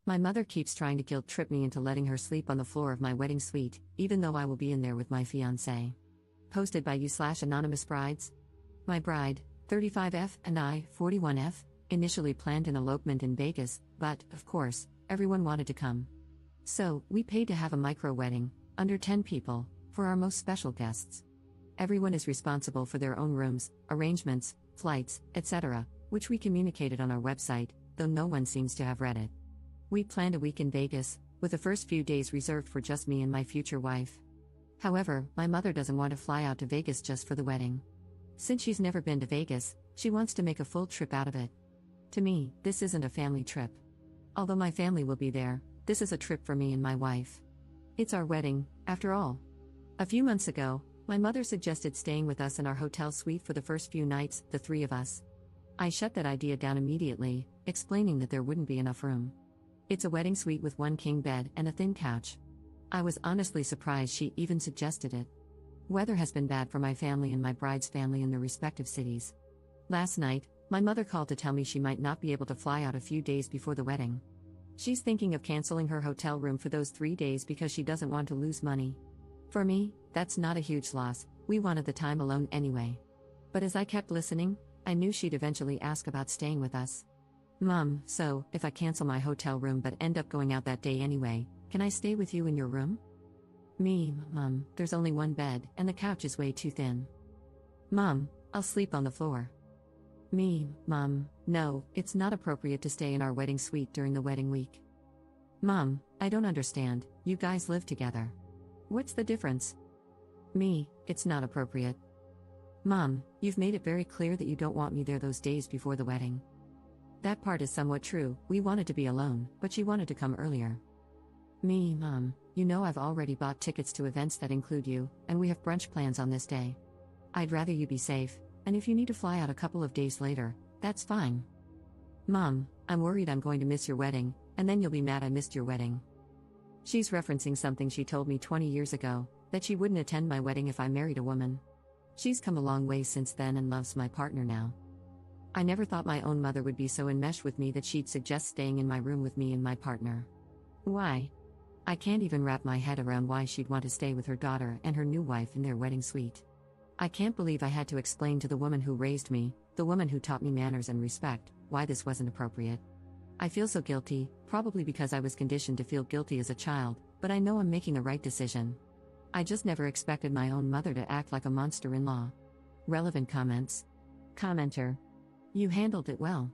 My mother keeps trying to guilt trip me into letting her sleep on the floor of my wedding suite, even though I will be in there with my fiancé. Posted by you/anonymous brides. My bride, 35F, and I, 41F, initially planned an elopement in Vegas, but, of course, everyone wanted to come. So, we paid to have a micro wedding, under 10 people, for our most special guests. Everyone is responsible for their own rooms, arrangements, flights, etc., which we communicated on our website, though no one seems to have read it. We planned a week in Vegas, with the first few days reserved for just me and my future wife. However, my mother doesn't want to fly out to Vegas just for the wedding. Since she's never been to Vegas, she wants to make a full trip out of it. To me, this isn't a family trip. Although my family will be there, this is a trip for me and my wife. It's our wedding, after all. A few months ago, my mother suggested staying with us in our hotel suite for the first few nights, the three of us. I shut that idea down immediately, explaining that there wouldn't be enough room. It's a wedding suite with one king bed and a thin couch. I was honestly surprised she even suggested it. Weather has been bad for my family and my bride's family in their respective cities. Last night, my mother called to tell me she might not be able to fly out a few days before the wedding. She's thinking of canceling her hotel room for those 3 days because she doesn't want to lose money. For me, that's not a huge loss, we wanted the time alone anyway. But as I kept listening, I knew she'd eventually ask about staying with us. Mom, so, if I cancel my hotel room but end up going out that day anyway, can I stay with you in your room? Me, Mom, there's only one bed, and the couch is way too thin. Mom, I'll sleep on the floor. Me, Mom, no, it's not appropriate to stay in our wedding suite during the wedding week. Mom, I don't understand, you guys live together. What's the difference? Me, it's not appropriate. Mom, you've made it very clear that you don't want me there those days before the wedding. That part is somewhat true, we wanted to be alone, but she wanted to come earlier. Me, Mom, you know I've already bought tickets to events that include you, and we have brunch plans on this day. I'd rather you be safe, and if you need to fly out a couple of days later, that's fine. Mom, I'm worried I'm going to miss your wedding, and then you'll be mad I missed your wedding. She's referencing something she told me 20 years ago, that she wouldn't attend my wedding if I married a woman. She's come a long way since then and loves my partner now. I never thought my own mother would be so enmeshed with me that she'd suggest staying in my room with me and my partner. Why? I can't even wrap my head around why she'd want to stay with her daughter and her new wife in their wedding suite. I can't believe I had to explain to the woman who raised me, the woman who taught me manners and respect, why this wasn't appropriate. I feel so guilty, probably because I was conditioned to feel guilty as a child, but I know I'm making the right decision. I just never expected my own mother to act like a monster-in-law. Relevant comments. Commenter. You handled it well.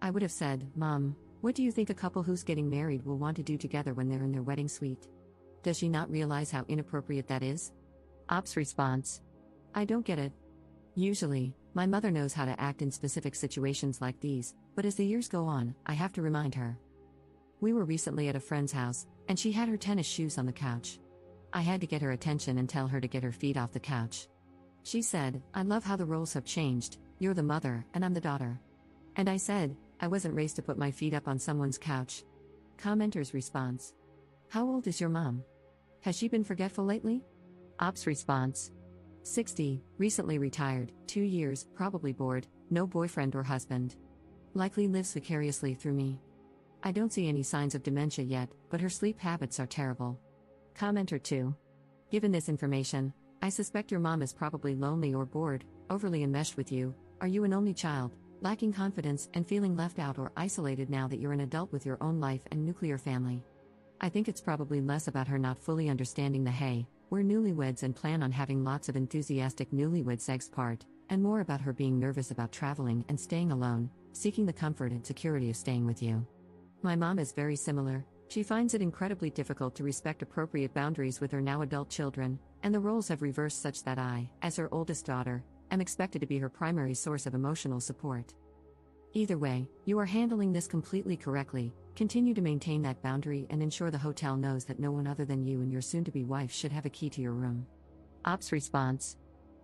I would have said, Mom, what do you think a couple who's getting married will want to do together when they're in their wedding suite? Does she not realize how inappropriate that is? Ops response. I don't get it. Usually, my mother knows how to act in specific situations like these, but as the years go on, I have to remind her. We were recently at a friend's house, and she had her tennis shoes on the couch. I had to get her attention and tell her to get her feet off the couch. She said, I love how the roles have changed, you're the mother, and I'm the daughter. And I said, I wasn't raised to put my feet up on someone's couch. Commenter's response. How old is your mom? Has she been forgetful lately? Ops response. 60, recently retired, 2 years, probably bored, no boyfriend or husband. Likely lives vicariously through me. I don't see any signs of dementia yet, but her sleep habits are terrible. Commenter 2. Given this information, I suspect your mom is probably lonely or bored, overly enmeshed with you. Are you an only child, lacking confidence and feeling left out or isolated now that you're an adult with your own life and nuclear family? I think it's probably less about her not fully understanding the hey, we're newlyweds and plan on having lots of enthusiastic newlywed sex part, and more about her being nervous about traveling and staying alone, seeking the comfort and security of staying with you. My mom is very similar. She finds it incredibly difficult to respect appropriate boundaries with her now adult children, and the roles have reversed such that I, as her oldest daughter, am expected to be her primary source of emotional support. Either way, you are handling this completely correctly. Continue to maintain that boundary and ensure the hotel knows that no one other than you and your soon-to-be wife should have a key to your room. Ops response.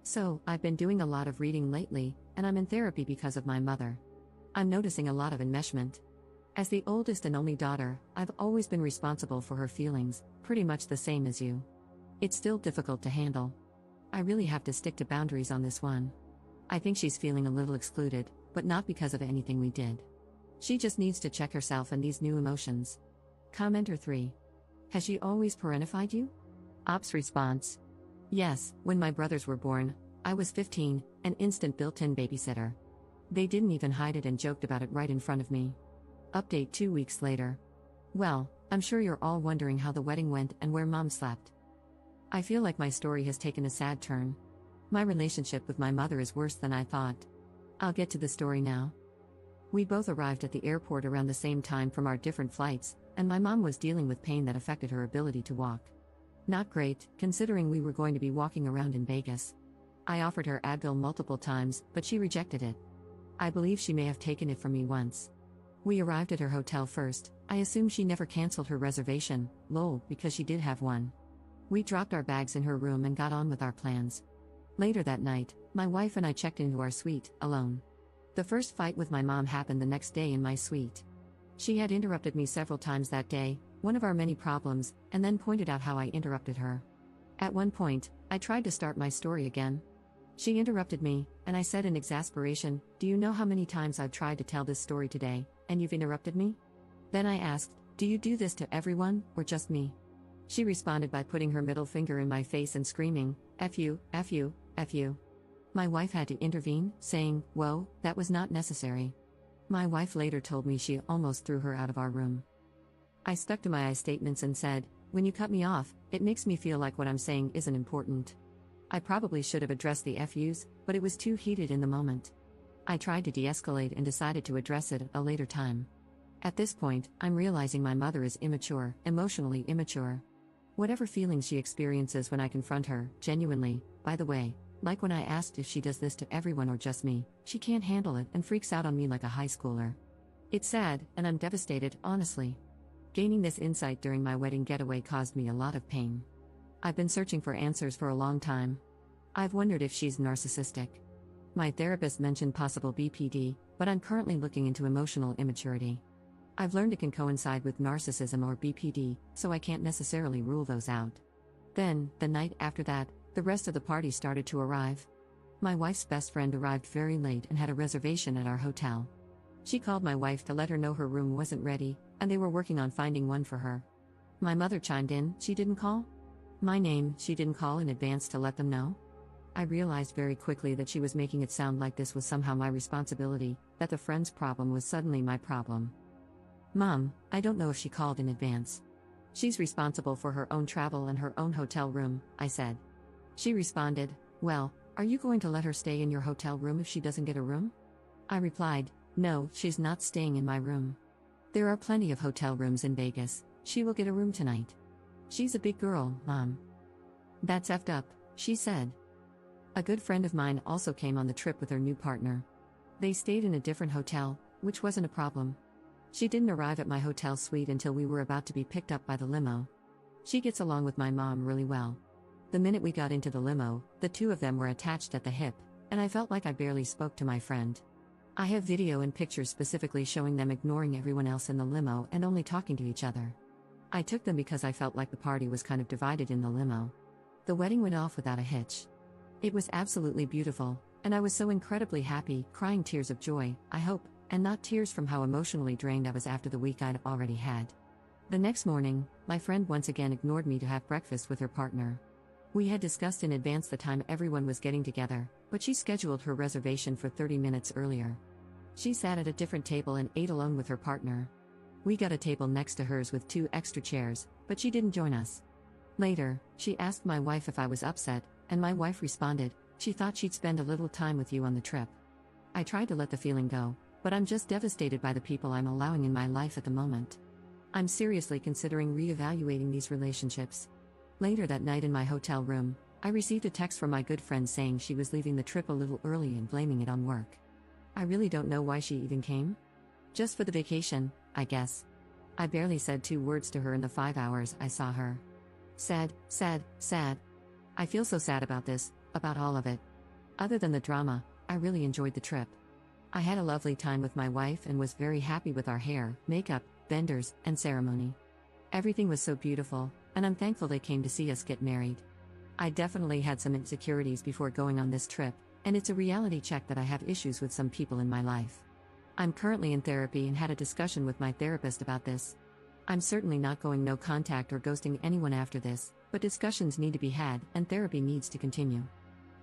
So, I've been doing a lot of reading lately, and I'm in therapy because of my mother. I'm noticing a lot of enmeshment. As the oldest and only daughter, I've always been responsible for her feelings, pretty much the same as you. It's still difficult to handle. I really have to stick to boundaries on this one. I think she's feeling a little excluded, but not because of anything we did. She just needs to check herself and these new emotions. Commenter 3. Has she always parentified you? Ops response. Yes, when my brothers were born, I was 15, an instant built-in babysitter. They didn't even hide it and joked about it right in front of me. Update 2 weeks later. Well, I'm sure you're all wondering how the wedding went and where mom slept. I feel like my story has taken a sad turn. My relationship with my mother is worse than I thought. I'll get to the story now. We both arrived at the airport around the same time from our different flights, and my mom was dealing with pain that affected her ability to walk. Not great, considering we were going to be walking around in Vegas. I offered her Advil multiple times, but she rejected it. I believe she may have taken it from me once. We arrived at her hotel first. I assume she never canceled her reservation, lol, because she did have one. We dropped our bags in her room and got on with our plans. Later that night, my wife and I checked into our suite, alone. The first fight with my mom happened the next day in my suite. She had interrupted me several times that day, one of our many problems, and then pointed out how I interrupted her. At one point, I tried to start my story again. She interrupted me, and I said in exasperation, "Do you know how many times I've tried to tell this story today, and you've interrupted me?" Then I asked, "Do you do this to everyone, or just me?" She responded by putting her middle finger in my face and screaming, "F you, F you, F you." My wife had to intervene, saying, "Whoa, that was not necessary." My wife later told me she almost threw her out of our room. I stuck to my I statements and said, "When you cut me off, it makes me feel like what I'm saying isn't important." I probably should have addressed the FUs, but it was too heated in the moment. I tried to de-escalate and decided to address it at a later time. At this point, I'm realizing my mother is immature, emotionally immature. Whatever feelings she experiences when I confront her, genuinely, by the way, like when I asked if she does this to everyone or just me, she can't handle it and freaks out on me like a high schooler. It's sad, and I'm devastated, honestly. Gaining this insight during my wedding getaway caused me a lot of pain. I've been searching for answers for a long time. I've wondered if she's narcissistic. My therapist mentioned possible BPD, but I'm currently looking into emotional immaturity. I've learned it can coincide with narcissism or BPD, so I can't necessarily rule those out. Then, the night after that, the rest of the party started to arrive. My wife's best friend arrived very late and had a reservation at our hotel. She called my wife to let her know her room wasn't ready, and they were working on finding one for her. My mother chimed in, "She didn't call?" My name, she didn't call in advance to let them know? I realized very quickly that she was making it sound like this was somehow my responsibility, that the friend's problem was suddenly my problem. "Mom, I don't know if she called in advance. She's responsible for her own travel and her own hotel room," I said. She responded, "Well, are you going to let her stay in your hotel room if she doesn't get a room?" I replied, "No, she's not staying in my room. There are plenty of hotel rooms in Vegas. She will get a room tonight. She's a big girl, Mom." "That's effed up," she said. A good friend of mine also came on the trip with her new partner. They stayed in a different hotel, which wasn't a problem. She didn't arrive at my hotel suite until we were about to be picked up by the limo. She gets along with my mom really well. The minute we got into the limo, the two of them were attached at the hip, and I felt like I barely spoke to my friend. I have video and pictures specifically showing them ignoring everyone else in the limo and only talking to each other. I took them because I felt like the party was kind of divided in the limo. The wedding went off without a hitch. It was absolutely beautiful, and I was so incredibly happy, crying tears of joy, I hope, and not tears from how emotionally drained I was after the week I'd already had. The next morning, my friend once again ignored me to have breakfast with her partner. We had discussed in advance the time everyone was getting together, but she scheduled her reservation for 30 minutes earlier. She sat at a different table and ate alone with her partner. We got a table next to hers with 2 extra chairs, but she didn't join us. Later, she asked my wife if I was upset, and my wife responded, "She thought she'd spend a little time with you on the trip." I tried to let the feeling go, but I'm just devastated by the people I'm allowing in my life at the moment. I'm seriously considering reevaluating these relationships. Later that night in my hotel room, I received a text from my good friend saying she was leaving the trip a little early and blaming it on work. I really don't know why she even came. Just for the vacation, I guess. I barely said 2 words to her in the 5 hours I saw her. Sad, sad, sad. I feel so sad about this, about all of it. Other than the drama, I really enjoyed the trip. I had a lovely time with my wife and was very happy with our hair, makeup, vendors, and ceremony. Everything was so beautiful, and I'm thankful they came to see us get married. I definitely had some insecurities before going on this trip, and it's a reality check that I have issues with some people in my life. I'm currently in therapy and had a discussion with my therapist about this. I'm certainly not going no contact or ghosting anyone after this, but discussions need to be had and therapy needs to continue.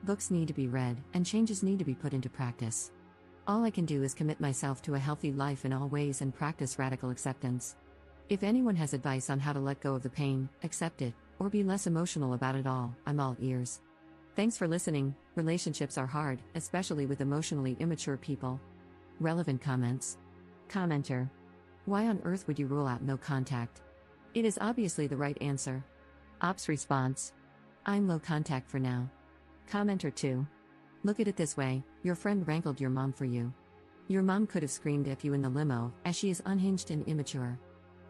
Books need to be read and changes need to be put into practice. All I can do is commit myself to a healthy life in all ways and practice radical acceptance. If anyone has advice on how to let go of the pain, accept it, or be less emotional about it all, I'm all ears. Thanks for listening. Relationships are hard, especially with emotionally immature people. Relevant comments. Commenter. Why on earth would you rule out no contact? It is obviously the right answer. Ops response. I'm low contact for now. Commenter 2. Look at it this way, your friend wrangled your mom for you. Your mom could have screamed at you in the limo, as she is unhinged and immature.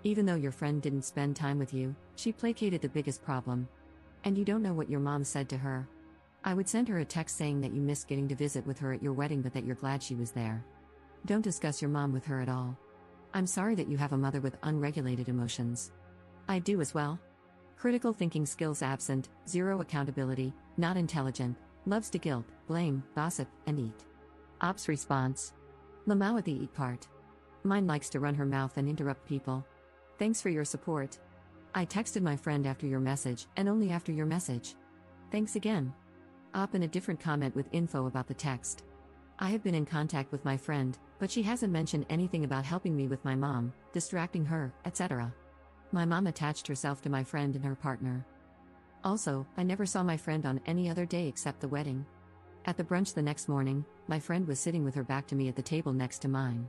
Even though your friend didn't spend time with you, she placated the biggest problem. And you don't know what your mom said to her. I would send her a text saying that you missed getting to visit with her at your wedding but that you're glad she was there. Don't discuss your mom with her at all. I'm sorry that you have a mother with unregulated emotions. I do as well. Critical thinking skills absent, zero accountability, not intelligent, loves to guilt, blame, gossip, and eat. Ops response. Lamau at the eat part. Mine likes to run her mouth and interrupt people. Thanks for your support. I texted my friend after your message and only after your message. Thanks again. Op in a different comment with info about the text. I have been in contact with my friend, but she hasn't mentioned anything about helping me with my mom, distracting her, etc. My mom attached herself to my friend and her partner. Also, I never saw my friend on any other day except the wedding. At the brunch the next morning, my friend was sitting with her back to me at the table next to mine.